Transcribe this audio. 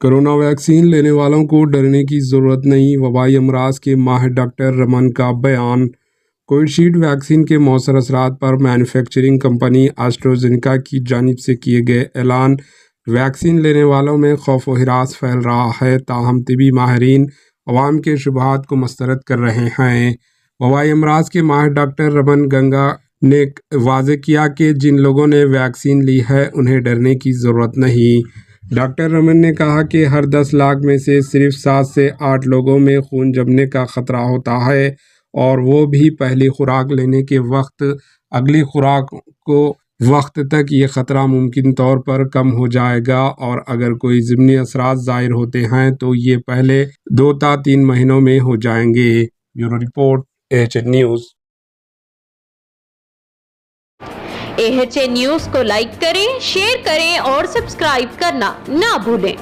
Corona vaccine لینے والوں کو ڈرنے کی ضرورت نہیں، وبائی امراض کے ماہر ڈاکٹر رمن کا بیان۔ کووڈ ویکسین کے مؤثر اثرات پر مینوفیکچرنگ کمپنی ایسٹرازینیکا کی جانب سے کیے گئے اعلان ویکسین لینے والوں میں خوف و ہراس پھیل رہا ہے، تاہم طبی ماہرین عوام کے شبہات کو مسترد کر رہے ہیں۔ وبائی امراض کے ماہر ڈاکٹر رمن گنگا نے واضح کیا کہ جن لوگوں نے ویکسین لی ہے انہیں ڈرنے کی ضرورت نہیں۔ ڈاکٹر رمن نے کہا کہ ہر 10 لاکھ میں سے صرف 7 سے 8 لوگوں میں خون جمنے کا خطرہ ہوتا ہے، اور وہ بھی پہلی خوراک لینے کے وقت۔ اگلی خوراک کو وقت تک یہ خطرہ ممکن طور پر کم ہو جائے گا، اور اگر کوئی ضمنی اثرات ظاہر ہوتے ہیں تو یہ پہلے 2 تا 3 مہینوں میں ہو جائیں گے۔ Bureau report AHN news. AHN news کو لائک کریں، شیئر کریں اور سبسکرائب کرنا نہ بھولیں۔